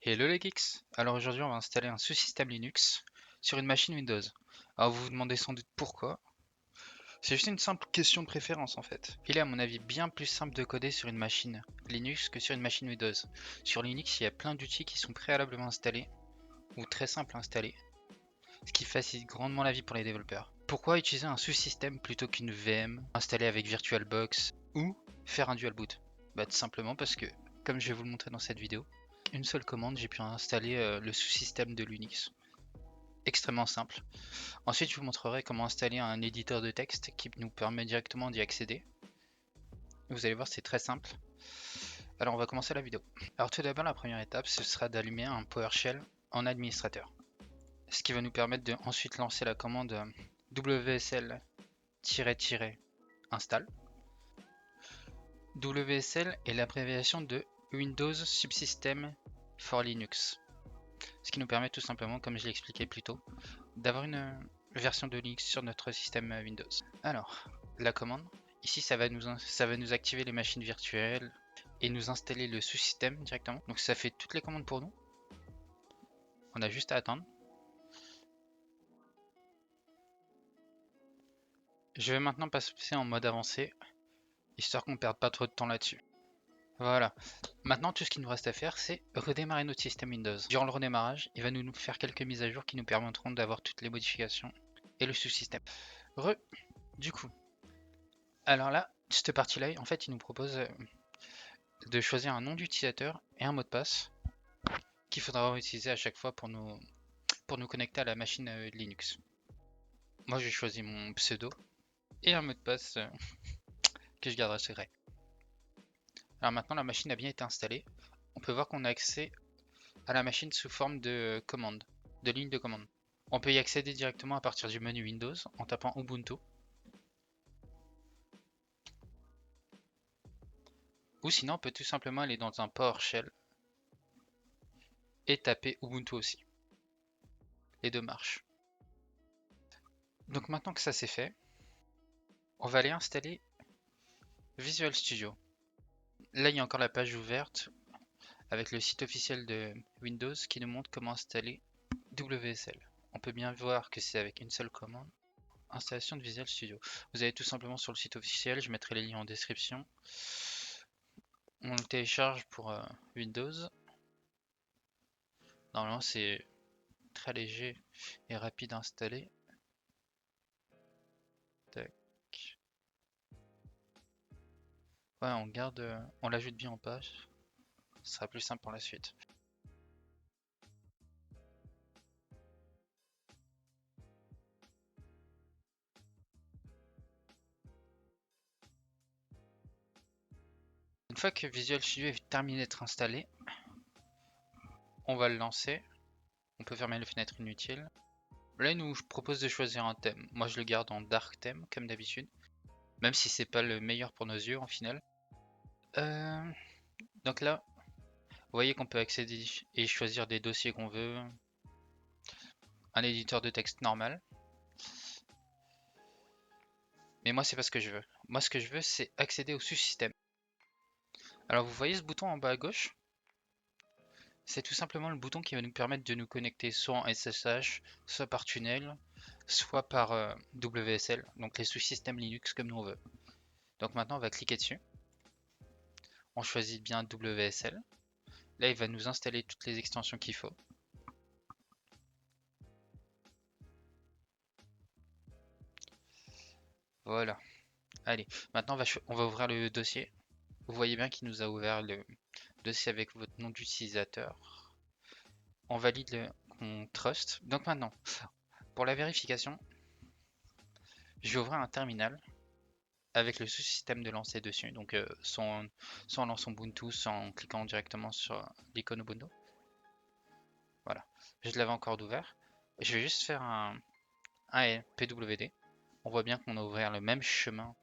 Hello les geeks! Alors aujourd'hui on va installer un sous-système Linux sur une machine Windows. Alors vous vous demandez sans doute pourquoi. C'est juste une simple question de préférence en fait. Il est à mon avis bien plus simple de coder sur une machine Linux que sur une machine Windows. Sur Linux il y a plein d'outils qui sont préalablement installés ou très simples à installer, ce qui facilite grandement la vie pour les développeurs. Pourquoi utiliser un sous-système plutôt qu'une VM installée avec VirtualBox ou faire un dual boot? Tout simplement parce que, comme je vais vous le montrer dans cette vidéo, une seule commande, j'ai pu installer le sous-système de Linux. Extrêmement simple. Ensuite, je vous montrerai comment installer un éditeur de texte qui nous permet directement d'y accéder. Vous allez voir, c'est très simple. Alors, on va commencer la vidéo. Alors, tout d'abord, la première étape, ce sera d'allumer un PowerShell en administrateur. Ce qui va nous permettre de ensuite lancer la commande wsl-install. WSL est l'abréviation de Windows Subsystem for Linux. Ce qui nous permet tout simplement, comme je l'ai expliqué plus tôt, d'avoir une version de Linux sur notre système Windows. Alors, la commande, ici ça va nous activer les machines virtuelles et nous installer le sous-système directement. Donc ça fait toutes les commandes pour nous. On a juste à attendre. Je vais maintenant passer en mode avancé, histoire qu'on ne perde pas trop de temps là-dessus. Voilà. Maintenant, tout ce qu'il nous reste à faire, c'est redémarrer notre système Windows. Durant le redémarrage, il va nous faire quelques mises à jour qui nous permettront d'avoir toutes les modifications et le sous-système. Du coup, alors là, cette partie-là, en fait, il nous propose de choisir un nom d'utilisateur et un mot de passe qu'il faudra utiliser à chaque fois pour nous connecter à la machine Linux. Moi, j'ai choisi mon pseudo et un mot de passe que je garderai secret. Alors maintenant, la machine a bien été installée. On peut voir qu'on a accès à la machine sous forme de commande, de ligne de commande. On peut y accéder directement à partir du menu Windows en tapant Ubuntu. Ou sinon, on peut tout simplement aller dans un PowerShell et taper Ubuntu aussi. Les deux marchent. Donc maintenant que ça c'est fait, on va aller installer Visual Studio. Là, il y a encore la page ouverte avec le site officiel de Windows qui nous montre comment installer WSL. On peut bien voir que c'est avec une seule commande. Installation de Visual Studio. Vous allez tout simplement sur le site officiel, je mettrai les liens en description. On le télécharge pour Windows. Normalement, c'est très léger et rapide à installer. Tac. Ouais, on garde, on l'ajoute bien en page. Ce sera plus simple pour la suite. Une fois que Visual Studio est terminé d'être installé, on va le lancer. On peut fermer les fenêtres inutiles. Là, il nous propose de choisir un thème. Moi, je le garde en Dark Theme, comme d'habitude. Même si c'est pas le meilleur pour nos yeux, en final. Donc là, vous voyez qu'on peut accéder et choisir des dossiers qu'on veut. Un éditeur de texte normal. Mais moi, c'est pas ce que je veux. Moi, ce que je veux, c'est accéder au sous-système. Alors, vous voyez ce bouton en bas à gauche? C'est tout simplement le bouton qui va nous permettre de nous connecter soit en SSH, soit par tunnel, soit par WSL, donc les sous-systèmes Linux comme nous on veut. Donc maintenant on va cliquer dessus, on choisit bien WSL, là il va nous installer toutes les extensions qu'il faut. Voilà, allez, maintenant on va ouvrir le dossier. Vous voyez bien qu'il nous a ouvert le dossier avec votre nom d'utilisateur. On valide on trust. Donc maintenant, pour la vérification, je vais ouvrir un terminal avec le sous-système de lancer dessus, donc soit en lançant Ubuntu, soit en cliquant directement sur l'icône Ubuntu. Voilà, je l'avais encore d'ouvert. Je vais juste faire un pwd. On voit bien qu'on a ouvert le même chemin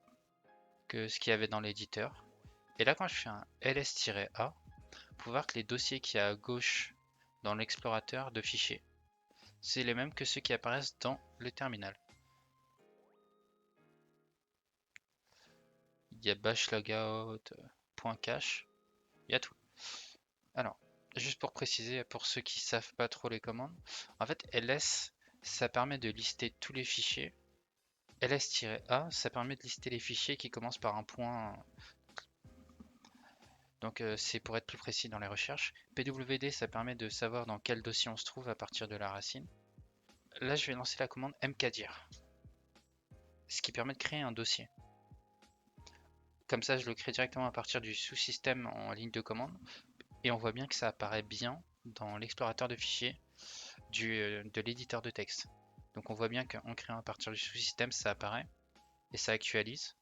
que ce qu'il y avait dans l'éditeur. Et là, quand je fais un ls-a, vous pouvez voir que les dossiers qu'il y a à gauche dans l'explorateur de fichiers, c'est les mêmes que ceux qui apparaissent dans le terminal. Il y a bash logout, .cache, il y a tout. Alors, juste pour préciser, pour ceux qui savent pas trop les commandes, en fait, ls, ça permet de lister tous les fichiers. ls-a, ça permet de lister les fichiers qui commencent par un point. Donc c'est pour être plus précis dans les recherches. pwd, ça permet de savoir dans quel dossier on se trouve à partir de la racine. Là, je vais lancer la commande mkdir, ce qui permet de créer un dossier. Comme ça, je le crée directement à partir du sous-système en ligne de commande. Et on voit bien que ça apparaît bien dans l'explorateur de fichiers de l'éditeur de texte. Donc on voit bien qu'en créant à partir du sous-système, ça apparaît et ça actualise.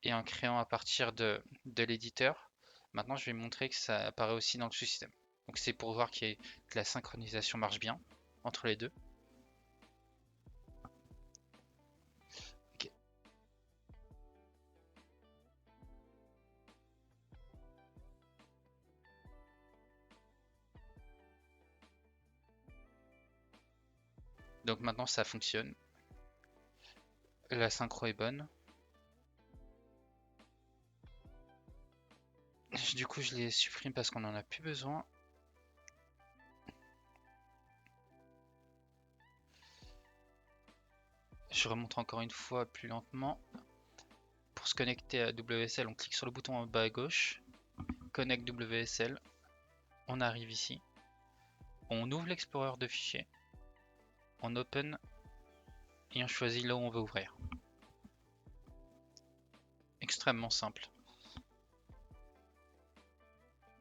Et en créant à partir de l'éditeur, maintenant je vais montrer que ça apparaît aussi dans le sous-système. Donc c'est pour voir que la synchronisation marche bien entre les deux. Okay. Donc maintenant ça fonctionne. La synchro est bonne. Du coup je les supprime parce qu'on en a plus besoin. Je remonte encore une fois plus lentement. Pour se connecter à WSL, on clique sur le bouton en bas à gauche. Connect WSL. On arrive ici. On ouvre l'explorer de fichiers. On open et on choisit là où on veut ouvrir. Extrêmement simple.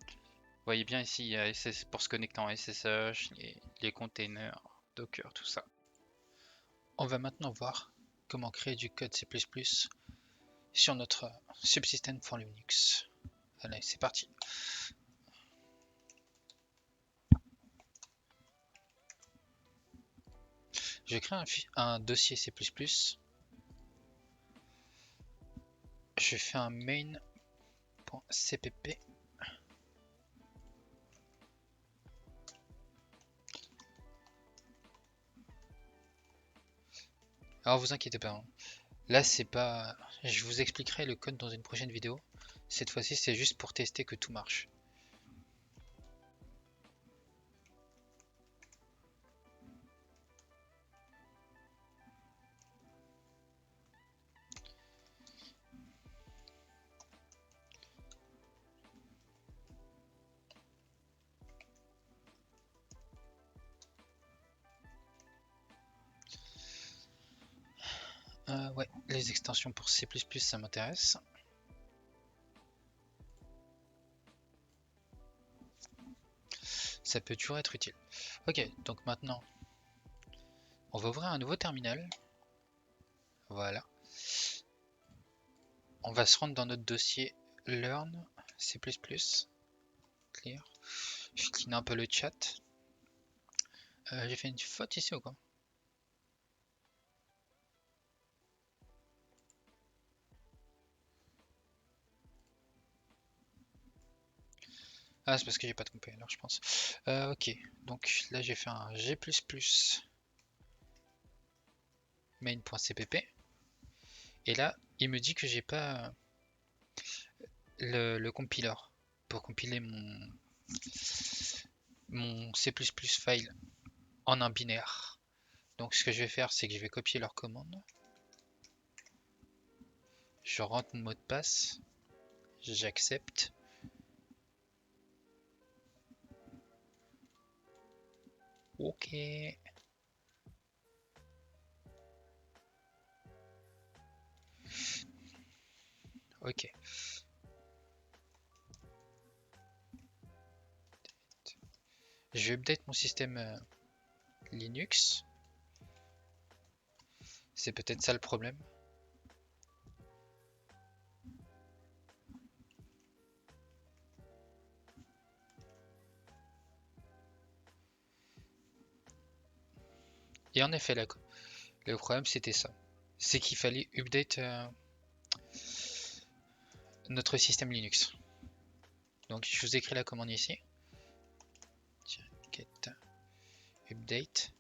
Vous voyez bien ici, il y a pour se connecter en SSH, les containers, Docker, tout ça. On va maintenant voir comment créer du code C++ sur notre subsystem for Linux. Allez, c'est parti. Je vais créer un dossier C++. Je fais un main.cpp. Alors vous inquiétez pas, hein. Là c'est pas... Je vous expliquerai le code dans une prochaine vidéo. Cette fois-ci c'est juste pour tester que tout marche. Ouais, les extensions pour C++ ça m'intéresse. Ça peut toujours être utile. Ok, donc maintenant, on va ouvrir un nouveau terminal. Voilà. On va se rendre dans notre dossier learn C++. Clear. Je clean un peu le chat. J'ai fait une faute ici ou quoi? Ah, c'est parce que j'ai pas de compiler, je pense. Ok, donc là j'ai fait un G++ main.cpp. Et là, il me dit que j'ai pas le compiler pour compiler mon C++ file en un binaire. Donc ce que je vais faire, c'est que je vais copier leur commande. Je rentre mon mot de passe. J'accepte. Ok. Ok. Je vais update mon système Linux. C'est peut-être ça le problème. Et en effet, le problème c'était ça. C'est qu'il fallait update notre système Linux. Donc je vous écris la commande ici. Get update.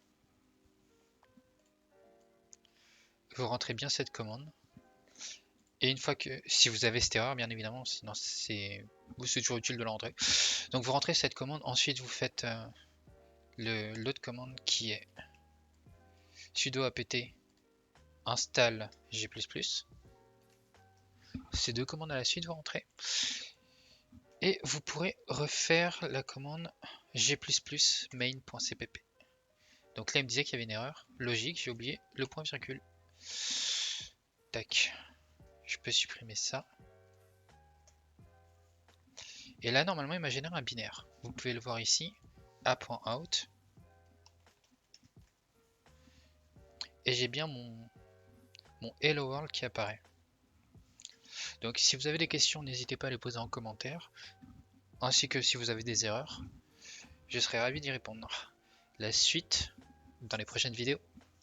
Vous rentrez bien cette commande. Et une fois que, si vous avez cette erreur, bien évidemment, sinon c'est c'est toujours utile de la rentrer. Donc vous rentrez cette commande, ensuite vous faites l'autre commande qui est sudo apt install g++. Ces deux commandes à la suite vous rentrez. Et vous pourrez refaire la commande g++ main.cpp. Donc là il me disait qu'il y avait une erreur. Logique, j'ai oublié le point virgule. Tac. Je peux supprimer ça. Et là normalement il m'a généré un binaire. Vous pouvez le voir ici. a.out. Et j'ai bien mon hello world qui apparaît. Donc si vous avez des questions, n'hésitez pas à les poser en commentaire. Ainsi que si vous avez des erreurs, je serai ravi d'y répondre. La suite dans les prochaines vidéos.